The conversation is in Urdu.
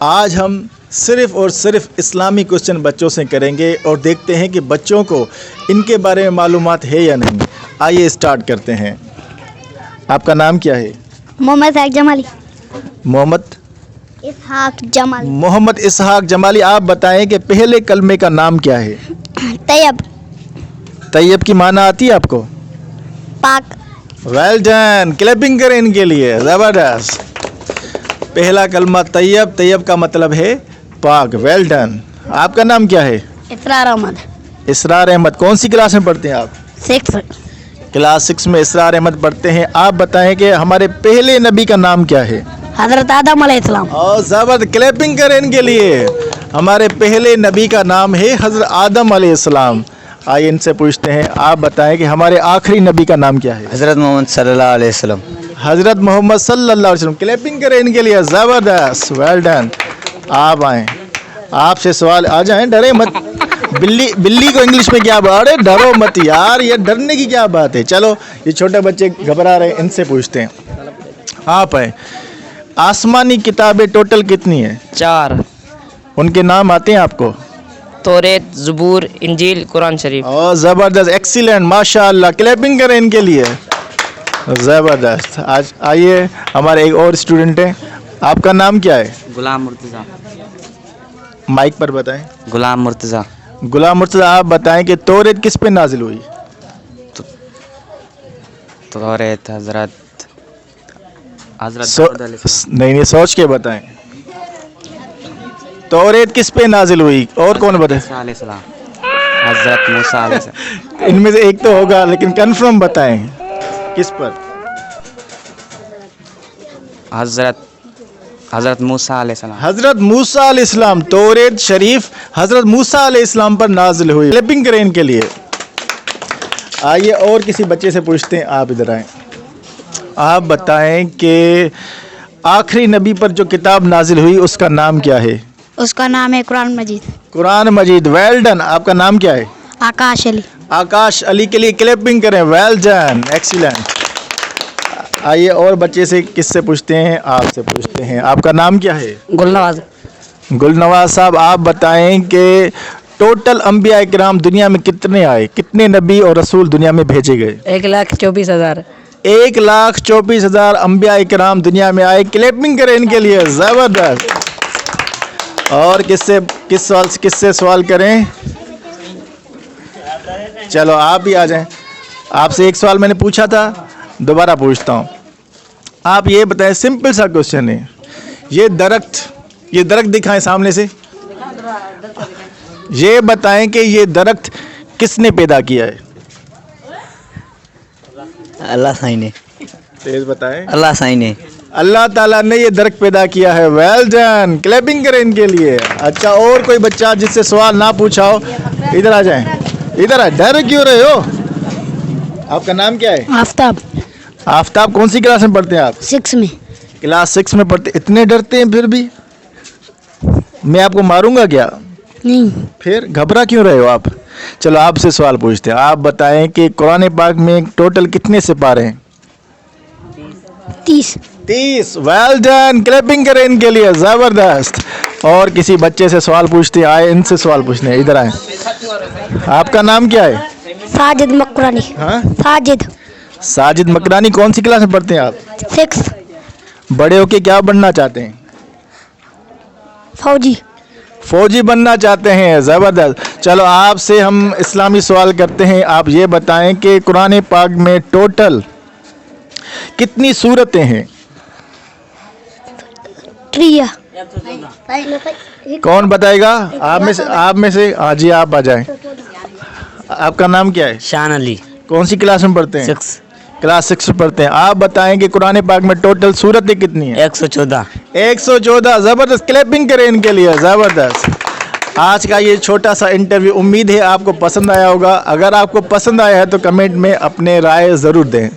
آج ہم صرف اور صرف اسلامی کوسچن بچوں سے کریں گے اور دیکھتے ہیں کہ بچوں کو ان کے بارے میں معلومات ہے یا نہیں۔ آئیے اسٹارٹ کرتے ہیں۔ آپ کا نام کیا ہے؟ محمد اسحاق جمالی۔ محمد اسحاق جمالی، آپ بتائیں کہ پہلے کلمے کا نام کیا ہے؟ طیب۔ طیب کی معنی آتی ہے آپ کو؟ پاک۔ ویل ڈن، کلیپنگ کریں ان کے لیے، زبردست۔ پہلا کلمہ طیب، طیب کا مطلب ہے پاک، ویل ڈن۔ آپ کا نام کیا ہے؟ اسرار احمد۔ اسرار احمد، کون سی کلاس میں پڑھتے ہیں آپ؟ 6۔ کلاس 6 میں اسرار احمد پڑھتے ہیں۔ آپ بتائیں کہ ہمارے پہلے نبی کا نام کیا ہے؟ حضرت آدم علیہ السلام۔ اور زبردست، کلیپنگ کریں ان کے لیے۔ ہمارے پہلے نبی کا نام ہے حضرت آدم علیہ السلام۔ آئیے ان سے پوچھتے ہیں، آپ بتائیں کہ ہمارے آخری نبی کا نام کیا ہے؟ حضرت محمد صلی اللہ علیہ وسلم۔ حضرت محمد صلی اللہ علیہ وسلم، کلیپنگ کریں ان کے لیے، زبردست، ویل ڈن۔ آپ آئیں، آپ سے سوال آ جائیں، ڈرے مت۔ بلی کو انگلش میں کیا بات ہے؟ ڈرو مت یار، یہ ڈرنے کی کیا بات ہے؟ چلو یہ چھوٹے بچے گھبرا رہے ہیں، ان سے پوچھتے ہیں۔ آپ آئیں، آسمانی کتابیں ٹوٹل کتنی ہیں؟ 4۔ ان کے نام آتے ہیں آپ کو؟ توریت، زبور، انجیل، قرآن شریف۔ اور زبردست، ایکسیلنٹ، ماشاء اللہ، کلیپنگ کریں ان کے لیے، زبردست۔ آج آئیے ہمارے ایک اور اسٹوڈنٹ ہیں، آپ کا نام کیا ہے؟ غلام مرتضیٰ۔ مائک پر بتائیں۔ غلام مرتضیٰ۔ غلام مرتضیٰ، آپ بتائیں کہ توریت کس پہ نازل ہوئی؟ توریت حضرت داؤد علیہ السلام۔ نہیں، سوچ کے بتائیں، توریت کس پہ نازل ہوئی؟ اور کون بتائے؟ موسیٰ علیہ السلام۔ حضرت موسیٰ علیہ السلام۔ ان میں سے ایک تو ہوگا، لیکن کنفرم بتائیں کس پر؟ حضرت موسیٰ علیہ السلام۔ حضرت موسیٰ علیہ السلام، توریت شریف حضرت موسیٰ علیہ السلام پر نازل ہوئی۔ کلیپنگ کریں ان کے لیے۔ آئیے اور کسی بچے سے پوچھتے ہیں، آپ ادھر آئیں۔ آپ بتائیں کہ آخری نبی پر جو کتاب نازل ہوئی اس کا نام کیا ہے؟ اس کا نام ہے قرآن مجید۔ قرآن مجید، ویل ڈن۔ آپ کا نام کیا ہے؟ آکاش علی۔ آکاش علی کے لیے کلیپنگ کریں، ویل ڈن، ایکسیلنٹ۔ آئیے اور بچے سے کس سے پوچھتے ہیں؟ آپ سے پوچھتے ہیں، آپ کا نام کیا ہے؟ گلنواز۔ گلنواز صاحب، آپ بتائیں کہ ٹوٹل انبیاء کرام دنیا میں کتنے آئے؟ کتنے نبی اور رسول دنیا میں بھیجے گئے؟ 1,24,000۔ 1,24,000 انبیاء کرام دنیا میں آئے۔ کلیپنگ کریں ان کے لیے، زبردست۔ اور کس سے سوال کریں؟ چلو آپ بھی آ جائیں۔ آپ سے ایک سوال میں نے پوچھا تھا، دوبارہ پوچھتا ہوں۔ آپ یہ بتائیں، سمپل سا کوشچن ہے، یہ درخت دکھائیں سامنے سے۔ یہ بتائیں کہ یہ درخت کس نے پیدا کیا ہے؟ اللہ سائی نے۔ تیز بتائیں۔ اللہ سائی نے۔ اللہ تعالیٰ نے یہ درخت پیدا کیا ہے، ویل ڈن، کلیپنگ کریں ان کے لیے۔ اچھا، اور کوئی بچہ جس سے سوال نہ پوچھا ہو، ادھر آ جائیں۔ ادھر آ، ڈر کیوں رہے ہو؟ آپ کا نام کیا ہے؟ آفتاب۔ آفتاب، کون سی کلاس میں پڑھتے ہیں آپ؟ 6 میں۔ کلاس 6 میں پڑھتے، اتنے ڈرتے ہیں پھر بھی؟ میں آپ کو ماروں گا کیا؟ نہیں۔ پھر گھبرا کیوں رہے ہو آپ؟ چلو آپ سے سوال پوچھتے ہیں، آپ بتائیں کہ قرآن پاک میں ٹوٹل کتنے سپارے ہیں؟ 30، ویل ڈن، کلیپنگ کریں ان کے لیے، زبردست۔ اور کسی بچے سے سوال پوچھتے ہیں، آئے ان سے سوال پوچھنے ہیں، ادھر آئیں۔ آپ کا نام کیا ہے؟ ساجد مکرانی۔ ہاں، ساجد مکرانی، کون سی کلاس میں پڑھتے ہیں آپ؟ 6۔ بڑے ہو کے کیا بننا چاہتے ہیں؟ فوجی بننا چاہتے ہیں، زبردست۔ چلو آپ سے ہم اسلامی سوال کرتے ہیں، آپ یہ بتائیں کہ قرآن پاک میں ٹوٹل کتنی سورتیں ہیں؟ کون بتائے گا؟ آپ میں سے جی آپ آ جائیں۔ آپ کا نام کیا ہے؟ شان علی۔ کون سی کلاس میں پڑھتے ہیں؟ 6۔ کلاس 6 میں پڑھتے ہیں۔ آپ بتائیں کہ قرآن پاک میں ٹوٹل سورتیں کتنی ہیں؟ 114۔ 114، زبردست، کلیپنگ کریں ان کے لیے، زبردست۔ آج کا یہ چھوٹا سا انٹرویو امید ہے آپ کو پسند آیا ہوگا۔ اگر آپ کو پسند آیا ہے تو کمنٹ میں اپنے رائے ضرور دیں۔